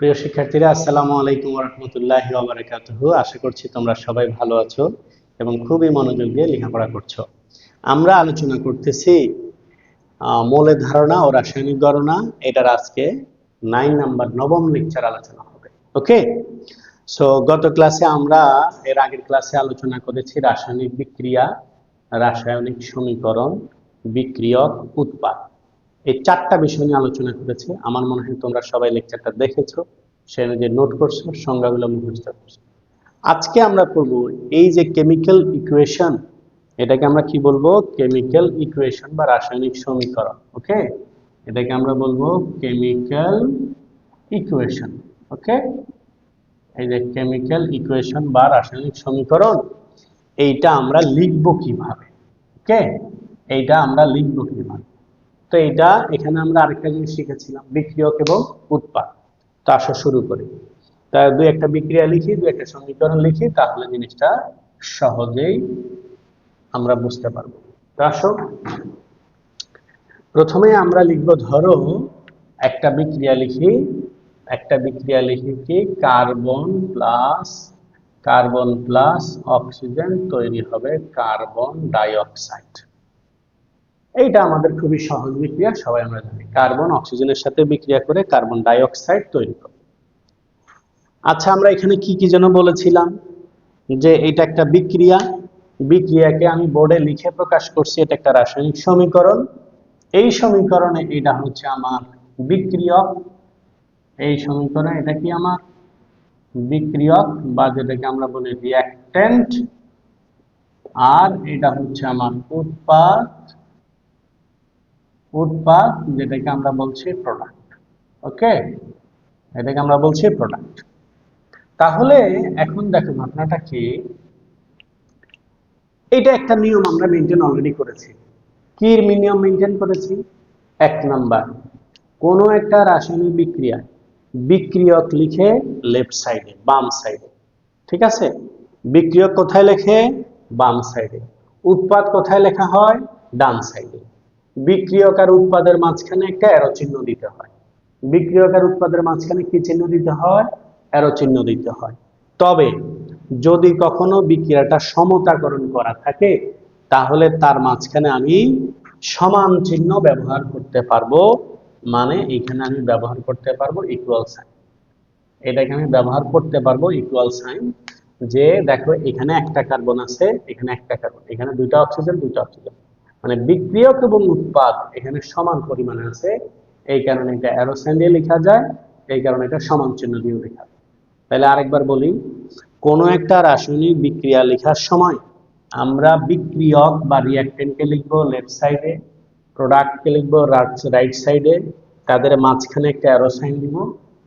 প্রিয় শিক্ষার্থীরা, আসসালামু আলাইকুম ওয়া রাহমাতুল্লাহি ওয়া বারাকাতুহু। আশা করছি তোমরা সবাই ভালো আছো এবং খুবই মনোযোগ দিয়ে লেখাপড়া করছো। আমরা আলোচনা করতেছি মৌলের ধারণা ও রাসায়নিক গণনা। এটার আজকে 9 নাম্বার নবম লেকচার আলোচনা হবে। ওকে, সো গত ক্লাসে আমরা এর আগের ক্লাসে আলোচনা করেছি রাসায়নিক বিক্রিয়া, রাসায়নিক সমীকরণ, বিক্রিয়ক, উৎপাদ। এই চারটা বিষয় নিয়ে আলোচনা করেছি। আমার মনে হয় তোমরা সবাই লেকচারটা দেখেছো, সে অনুযায়ী নোট করছো, সংজ্ঞাগুলো মুখস্থ করছো। আজকে আমরা পড়ব এই যে কেমিক্যাল ইকুয়েশন, এটাকে আমরা কি বলবো? কেমিক্যাল ইকুয়েশন বা রাসায়নিক সমীকরণ। ওকে, এটাকে আমরা বলবো কেমিক্যাল ইকুয়েশন। ওকে, এই যে কেমিক্যাল ইকুয়েশন বা রাসায়নিক সমীকরণ, এইটা আমরা লিখবো কিভাবে? ওকে, এইটা আমরা লিখবো কিভাবে? তো এইটা এখানে আমরা আরেকটা জিনিস শিখেছিলাম, বিক্রিয়ক এবং উৎপাদ। তো আসো শুরু করি। তা দুই একটা বিক্রিয়া লিখি, দুই একটা সমীকরণ লিখি, তাহলে জিনিসটা সহজেই আমরা বুঝতে পারবো। তো আসো, প্রথমে আমরা লিখবো, ধরো একটা বিক্রিয়া লিখি, কি কার্বন প্লাস অক্সিজেন তৈরি হবে কার্বন ডাই অক্সাইড। এইটা আমাদের খুবই সহজ বিক্রিয়া, সবাই আমরা জানি। কার্বন অক্সিজেনের সাথে বিক্রিয়া করে কার্বন ডাই অক্সাইড তৈরি করে। আচ্ছা, আমরা এখানে কি কি যেন বলেছিলাম? যে এটা একটা বিক্রিয়া, বিক্রিয়াকে আমি বোর্ডে লিখে প্রকাশ করছি, এটা একটা রাসায়নিক সমীকরণ। এই সমীকরণে এটা হচ্ছে আমার বিক্রিয়ক, এই সমীকরণে এটা কি আমার বিক্রিয়ক বা যেটাকে আমরা বলি রিঅ্যাকট্যান্ট, আর এটা হচ্ছে আমার উৎপাদ যেটাকে আমরা বলছি প্রোডাক্ট। ওকে, এটাকে আমরা বলছি প্রোডাক্ট। তাহলে এখন দেখো ঘটনাটা কি, এটা একটা নিয়ম আমরা মেনটেন অলরেডি করেছি। কি নিয়ম মেনটেন করেছি? 1 নাম্বার, কোনো একটা রাসায়নিক বিক্রিয়া বিক্রিয়ক লিখে লেফট সাইডে, বাম সাইডে। ঠিক আছে, বিক্রিয়ক কোথায় লেখে? বাম সাইডে। উৎপাদ কোথায় লেখা হয়? ডান সাইডে। বিক্রিয়ক আর উৎপাদের মাঝখানে একটা অ্যারো চিহ্ন দিতে হয়। বিক্রিয়ক আর উৎপাদের মাঝখানে কি চিহ্ন দিতে হয়? অ্যারো চিহ্ন দিতে হয়। তবে যদি কখনো বিক্রিয়াটা সমতাকরণ করা থাকে, তাহলে তার মাঝখানে আমি সমান চিহ্ন ব্যবহার করতে পারবো। মানে এখানে আমি ব্যবহার করতে পারবো ইকুয়াল সাইন। এটাকে আমি ব্যবহার করতে পারবো ইকুয়াল সাইন। যে দেখো, এখানে একটা কার্বন আছে, এখানে একটা কার্বন, এখানে দুইটা অক্সিজেন, মানে বিক্রিয়ক এবং উৎপাদ এখানে সমান পরিমাণে আছে। এই কারণে এটা অ্যারো সাইন দিয়ে লেখা যায়, এই কারণে এটা সমান চিহ্ন দিয়ে লেখা যায়। তাহলে আরেকবার বলি, কোন একটা রাসায়নিক বিক্রিয়া লেখার সময় আমরা বিক্রিয়ক বা রিঅ্যাকট্যান্টকে লিখবো লেফট সাইডে, প্রোডাক্টকে লিখবো রাইট সাইডে, তাদের মাঝখানে একটা অ্যারো সাইন দিব।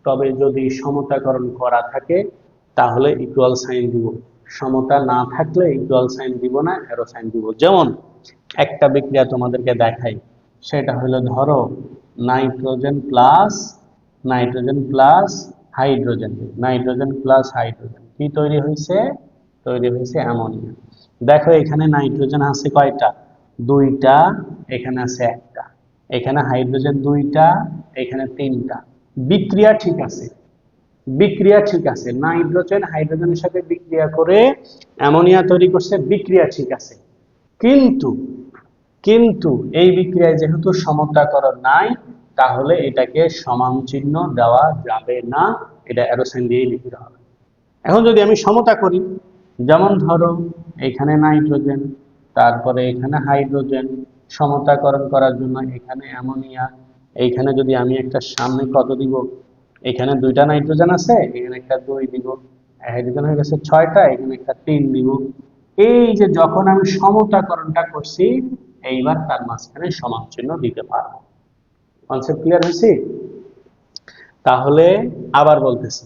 তবে যদি সমতাকরণ করা থাকে তাহলে ইকুয়াল সাইন দিব, সমতা না থাকলে ইকুয়াল সাইন দিব না, অ্যারো সাইন দিব। যেমন একটা বিক্রিয়া তোমাদেরকে দেখাই, সেটা হলো ধরো নাইট্রোজেন প্লাস হাইড্রোজেন কি তৈরি হয়েছে? তৈরি হয়েছে অ্যামোনিয়া। দেখো এখানে নাইট্রোজেন আছে কয়টা? দুইটা, এখানে আছে একটা, এখানে হাইড্রোজেন দুইটা, এখানে তিনটা। বিক্রিয়া ঠিক আছে, নাইট্রোজেন হাইড্রোজেনের সাথে বিক্রিয়া করে অ্যামোনিয়া তৈরি করছে, বিক্রিয়া ঠিক আছে। কিন্তু কিন্তু এই বিক্রিয়ায় যেহেতু সমতাকরণ নাই, তাহলে এটাকে সমান চিহ্ন দেওয়া যাবে না, এটা অ্যারো সাইন দিয়ে লিখতে হবে। এখন যদি আমি সমতা করি, যেমন ধরো এখানে নাইট্রোজেন, তারপরে এখানে হাইড্রোজেন, সমতাকরণ করার জন্য এখানে অ্যামোনিয়া, এইখানে যদি আমি একটা সামনে কত দিব, এখানে দুইটা নাইট্রোজেন আছে, এখানে একটা 2 দিব, হাইড্রোজেন হয়ে গেছে 6টা, এখানে একটা 3 দিব। এই যে যখন আমি সমতাকরণটা করছি, এইবার তার মাঝখানে সমান চিহ্ন দিতে পারবো। কনসেপ্ট ক্লিয়ার হয়েছে? তাহলে আবার বলতেছি,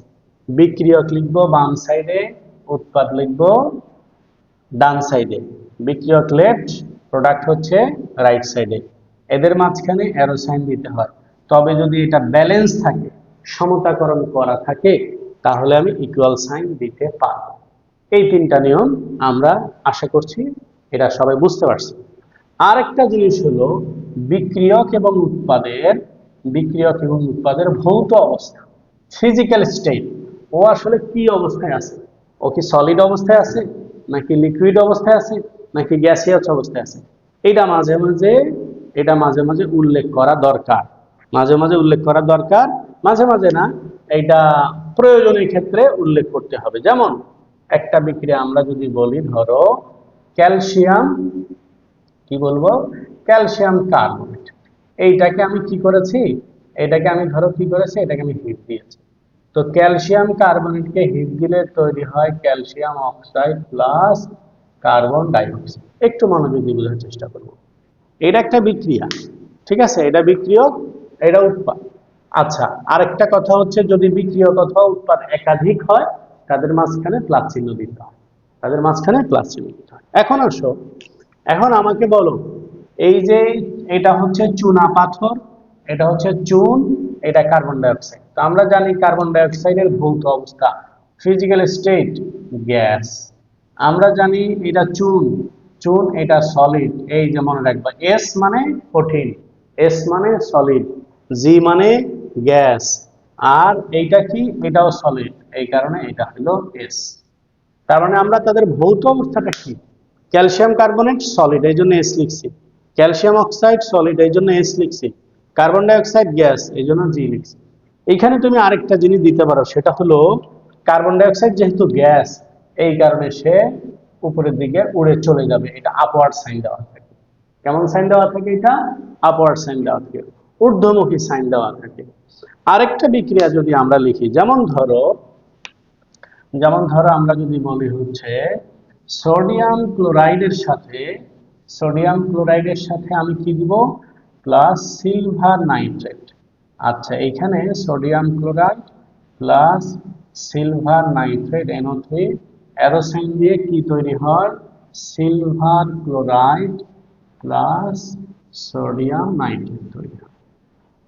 বিক্রিয়ক লিখবো বাম সাইডে, উৎপাদ লিখবো ডান সাইডে, বিক্রিয়ক লেফট, প্রোডাক্ট হচ্ছে রাইট সাইডে। এদের মাঝখানে অ্যারো সাইন দিতে হয়। তবে যদি এটা ব্যালেন্স থাকে, সমতাকরণ করা থাকে, তাহলে আমি ইকুয়াল সাইন দিতে পারবো। এই 3টা নিয়ম আমরা আশা করছি এটা সবাই বুঝতে পারছি। আরেকটা জিনিস হলো বিক্রিয়ক এবং উৎপাদের ভৌত অবস্থা। ফিজিক্যাল স্টেট, ও আসলে কি অবস্থায় আছে, ও কি সলিড অবস্থায় আছে নাকি লিকুইড অবস্থায় আছে নাকি গ্যাসিয়াস অবস্থায় আছে, এটা মাঝে মাঝে উল্লেখ করা দরকার, মাঝে মাঝে উল্লেখ করা দরকার, মাঝে মাঝে না, এটা প্রয়োজনীয় ক্ষেত্রে উল্লেখ করতে হবে। যেমন একটা বিক্রিয়া আমরা যদি বলি, ধরো ক্যালসিয়াম, কি বলবো, ক্যালসিয়াম কার্বনেট, এইটাকে আমি কি করেছি, এটাকে আমি ধরো কি করেছি, এটাকে আমি হিট দিয়েছি। তো ক্যালসিয়াম কার্বনেটকে হিট দিলে তৈরি হয় calcium oxide plus carbon die oxide. একটু মনোযোগ দিয়ে বোঝার চেষ্টা করব। এটা একটা বিক্রিয়া, ঠিক আছে, এটা বিক্রিয়ক, এটা উৎপাদ। আচ্ছা, আরেকটা কথা হচ্ছে, যদি বিক্রিয়ক অথবা উৎপাদ একাধিক হয়, তাদের মাঝখানে প্লাস চিহ্ন দিতে হয়, তাদের মাঝখানে প্লাস চিহ্ন দিতে হয়। এখন আসো, এখন আমাকে বলো, এই যে এটা হচ্ছে চুনা পাথর, এটা হচ্ছে চুন, এটা কার্বন ডাই অক্সাইড। তো আমরা জানি কার্বন ডাই অক্সাইডের ভৌত অবস্থা, ফিজিক্যাল স্টেট, গ্যাস। আমরা জানি এটা চুন, চুন এটা সলিড, এই যে মনে রাখবা, এস মানে কঠিন, এস মানে সলিড, জি মানে গ্যাস, আর এইটা কি, এটাও সলিড, এই কারণে এটা হলো এস। তার মানে আমরা তাদের ভৌত অবস্থাটা কি, ক্যালসিয়াম কার্বনেট সলিড, এই জন্য এস লিখছি, ক্যালসিয়াম অক্সাইড সলিড, এই জন্য এস লিখছি, কার্বন ডাই অক্সাইড গ্যাস, এই জন্য জি লিখছি। এইখানে তুমি আরেকটা জিনিস দিতে পারো, সেটা হলো কার্বন ডাই অক্সাইড যেহেতু গ্যাস, এই কারণে সে উপরের দিকে উড়ে চলে যাবে, এটা আপওয়ার্ড সাইন দেওয়া থাকে। কেমন সাইন দেওয়া থাকে, এটা আপওয়ার্ড সাইন দেওয়া থাকে, ঊর্ধ্বমুখী সাইন দেওয়া থাকে। আরেকটা বিক্রিয়া যদি আমরা লিখি, যেমন ধরো আমরা যদি বলি হচ্ছে সোডিয়াম ক্লোরাইডের সাথে আমি কি দিব, প্লাস সিলভার নাইট্রেট। আচ্ছা, এইখানে sodium chloride plus silver nitrate NO3, arrow sign দিয়ে কি তৈরি হয়, silver chloride plus sodium nitrate তৈরি হয়।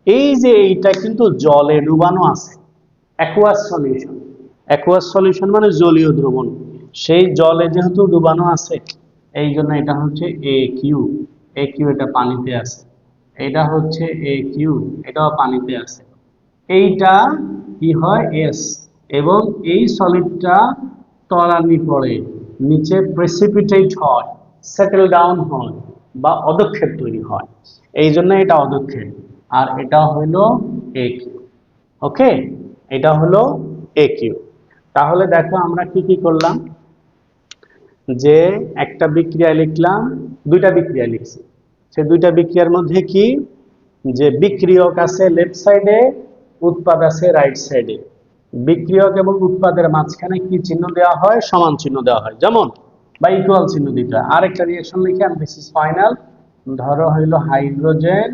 এই যে এইটা কিন্তু জলে ডুবানো আছে, অ্যাকুয়াস সলিউশন, অ্যাকুয়াস সলিউশন মানে জলীয় দ্রবণ, সেই জলে যেহেতু ডুবানো আছে, এই জন্য এটা হচ্ছে এ কিউ, এটা পানিতে আছে, এটা হচ্ছে এ কিউ, এটাও পানিতে আছে, এইটা কি হয় এস, এবং এই সলিডটা তলানি পড়ে, নিচে প্রেসিপিটেট হয়, সেটেল ডাউন হয়, বা অদক্ষেপ তৈরি হয়, এই জন্য এটা অদক্ষেপ। আর এটা হলো এ কিউ। ওকে, এটা হলো এ কিউ। তাহলে দেখো আমরা কি কি করলাম, যে একটা বিক্রিয়া লিখলাম, দুইটা বিক্রিয়া লিখছি, সে দুইটা বিক্রিয়ার মধ্যে কি, যে বিক্রিয়ক আছে লেফট সাইডে, উৎপাদ আছে রাইট সাইডে, বিক্রিয়ক এবং উৎপাদের মাঝখানে কি চিহ্ন দেওয়া হয়, সমান চিহ্ন দেওয়া হয়, যেমন বা ইকুয়াল চিহ্ন দিতে হয়। আরেকটা রিঅ্যাকশন লিখে দিস ইজ ফাইনাল, ধরো হইলো হাইড্রোজেন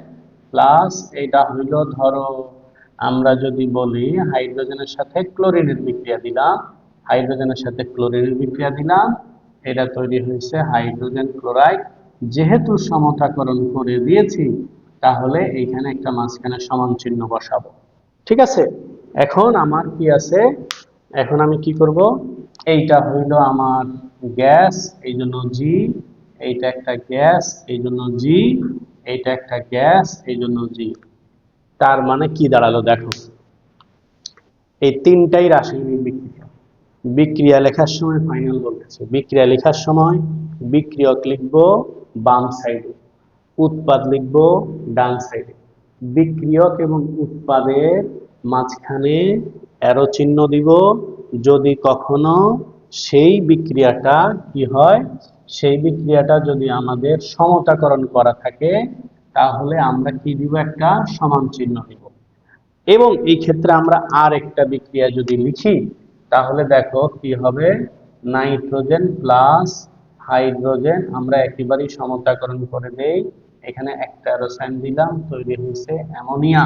প্লাস, এটা হইলো ধরো আমরা যদি বলি হাইড্রোজেনের সাথে ক্লোরিনের বিক্রিয়া দিলাম, হাইড্রোজেনের সাথে ক্লোরিনের বিক্রিয়া দিলাম, এটা তৈরি হয়েছে হাইড্রোজেন ক্লোরাইড। যেহেতু সমতাকরণ করে দিয়েছি, তাহলে এইখানে একটা মাঝখানে সমান চিহ্ন বসাবো, ঠিক আছে। এখন আমার কি আছে, এখন আমি কি করব, এইটা হইল আমার গ্যাস, এই জন্য জি, এইটা একটা গ্যাস, এই জন্য জি, এইটা একটা গ্যাস, এই জন্য জি। তার মানে কি দাঁড়ালো দেখো, এই তিনটাই রাসায়নিক বিক্রিয়া। বিক্রিয়া লেখার সময় ফাইনাল বলতেছে, বিক্রিয়া লেখার সময় বিক্রিয়ক লিখবো বাম সাইডে, উৎপাদ লিখবো ডান সাইডে। বিক্রিয়ক এবং উৎপাদের মাঝখানে অ্যারো চিহ্ন দিব, যদি কখনো সেই বিক্রিয়াটা কি হয়, সেই বিক্রিয়াটা যদি আমাদের সমতাকরণ করা থাকে, তাহলে আমরা কি দিব, একটা সমান চিহ্ন দিব। এবং এই ক্ষেত্রে আমরা আর একটা বিক্রিয়া যদি লিখি, তাহলে দেখো কি হবে, নাইট্রোজেন প্লাস হাইড্রোজেন আমরা একেবারেই সমতাকরণ করে দেই, এখানে একটা রসায়ন দিলাম, তৈরি হয়েছে অ্যামোনিয়া।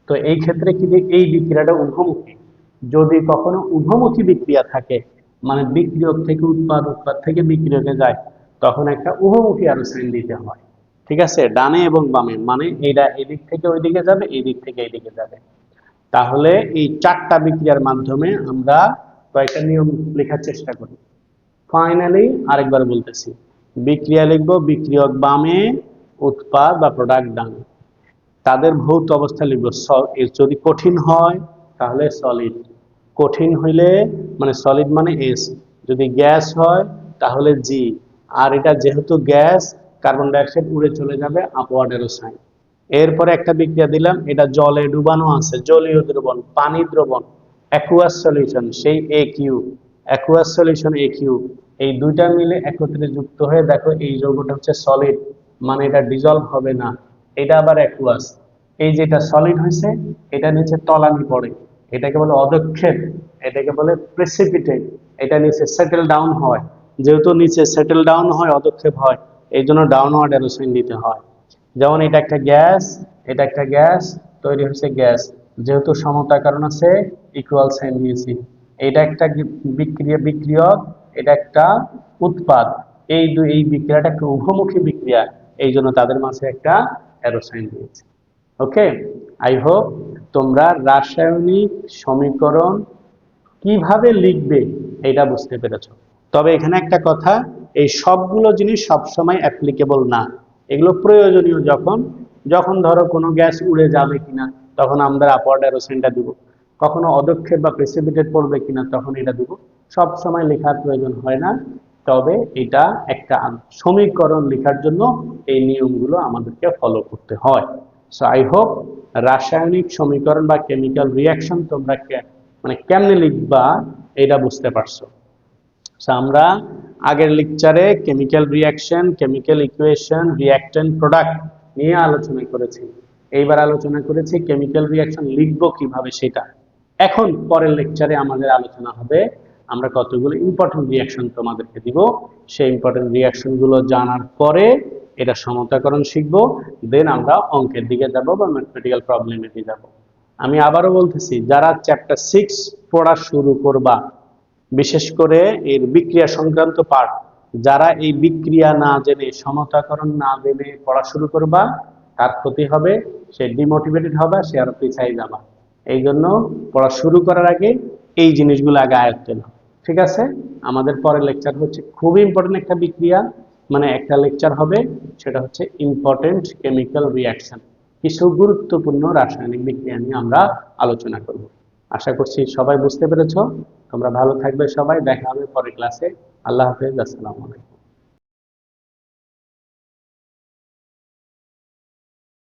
তো এই ক্ষেত্রে কি, এই বিক্রিয়াটা উভমুখী, যদি কখনো উভমুখী বিক্রিয়া থাকে, মানে বিক্রিয়ক থেকে উৎপাদ, উৎপাদ থেকে বিক্রিয়কে যায়, তখন একটা উভমুখী রসায়ন দিতে হয়, ঠিক আছে, ডানে এবং বামে, মানে এইটা এদিক থেকে ওইদিকে যাবে, এই দিক থেকে এইদিকে যাবে। তাহলে এই চারটা বিক্রিয়ার মাধ্যমে আমরা কয়েকটা নিয়ম লেখার চেষ্টা করি। ফাইনালি আরেকবার বলতেছি, বিক্রিয়া লিখবো বিক্রিয়ক বামে, উৎপাদ বা প্রোডাক্ট ডানে, তাদের ভৌত অবস্থা লিখবো, যদি কঠিন হয় তাহলে সলিড, কঠিন হইলে মানে সলিড মানে এস, যদি গ্যাস হয় তাহলে জি, আর এটা যেহেতু গ্যাস কার্বন ডাইঅক্সাইড উড়ে চলে যাবে আপওয়ার্ড অ্যারো সাইন। এরপরে একটা বিক্রিয়া দিলাম, এটা জলে ডুবানো আছে, জলীয় দ্রবণ, পানি দ্রবণ, অ্যাকুয়াস সলিউশন, সেই এ কিউ, অ্যাকুয়াস সলিউশন এ কিউ, এই দুইটা মিলে একত্রে যুক্ত হয়ে দেখো এই যৌগটা হচ্ছে সলিড, মানে এটা ডিজলভ হবে না। এটা আবার অ্যাকুয়াস, এই যেটা সলিড হয়েছে এটা নিচে তলানি পড়ে, এটাকে বলে অদক্ষেপ, এটাকে বলে প্রেসিপিটেট, এটা নিচে সেটেল ডাউন হয়, যেহেতু নিচে সেটেল ডাউন হয় অদক্ষেপ হয়, এই জন্য ডাউনওয়ার্ড অ্যারো সাইন দিতে হয়। যেমন এটা একটা গ্যাস, এটা একটা গ্যাস, তৈরি হচ্ছে গ্যাস, যেহেতু সমতার কারণ আছে ইকুয়াল সাইন দিয়েছি। এটা একটা বিক্রিয়ক, এটা একটা উৎপাদ, এই বিক্রিয়াটা একটা উভমুখী বিক্রিয়া, এই জন্য তাদের মাঝে একটা অ্যারো সাইন দিয়েছি। ওকে, আই হোপ তোমরা রাসায়নিক সমীকরণ কিভাবে লিখবে এটা বুঝতে পেরেছো। তবে এখানে একটা কথা, এই সবগুলো জিনিস সবসময় অ্যাপ্লিকেবল না, এগুলো প্রয়োজনীয় যখন যখন ধরো কোনো গ্যাস উড়ে যাবে কিনা তখন আমরা আপওয়ার্ড অ্যারো সাইনটা দিব, কখনো অদক্ষেপ বা প্রেসিপিটেট পড়বে কিনা তখন এটা দিব, সব সময় লেখার প্রয়োজন হয় না। তবে এটা একটা সমীকরণ লেখার জন্য এই নিয়মগুলো আমাদেরকে ফলো করতে হয়। সো আই হোপ রাসায়নিক সমীকরণ বা কেমিক্যাল রিয়াকশন তোমরা মানে কেমনে লিখবা এটা বুঝতে পারছো। আমরা আগের লেকচারে chemical reaction, chemical equation, reactant, product নিয়ে আলোচনা করেছি। এইবার আলোচনা করেছি কেমিক্যাল রিয়াকশন লিখবো কিভাবে সেটা। এখন পরের লেকচারে আমাদের আলোচনা হবে আমরা কতগুলো ইম্পর্টেন্ট রিয়াকশন তোমাদেরকে দিব, সেই ইম্পর্টেন্ট রিয়াকশন গুলো জানার পরে এটা সমতাকরণ শিখবো, দেন আমরা অঙ্কের দিকে যাব বা ম্যাথমেটিক্যাল প্রবলেমের দিকে যাব। আমি আবারও বলতেছি, যারা চ্যাপ্টার 6 পড়া শুরু করবা, বিশেষ করে এর বিক্রিয়া সংক্রান্ত পার্ট, যারা এই বিক্রিয়া না জেনে সমতাকরণ না জেনে পড়া শুরু করবা তার ক্ষতি হবে, সে ডিমোটিভেটেড হবে, সে আরো পিছাই যাবা। এই জন্য পড়া শুরু করার আগে এই জিনিসগুলো আগে আয়ত্তে নাও, ঠিক আছে? আমাদের পরের লেকচার হচ্ছে খুবই ইম্পর্টেন্ট একটা বিক্রিয়া, মানে একটা লেকচার হবে, সেটা হচ্ছে ইম্পর্টেন্ট কেমিক্যাল রিয়াকশন, কিছু গুরুত্বপূর্ণ রাসায়নিক বিক্রিয়া নিয়ে আমরা আলোচনা করব। আশা করছি সবাই বুঝতে পেরেছো। তোমরা ভালো থাকবে সবাই, দেখা হবে পরের ক্লাসে। আল্লাহ হাফেজ, আসসালামু আলাইকুম।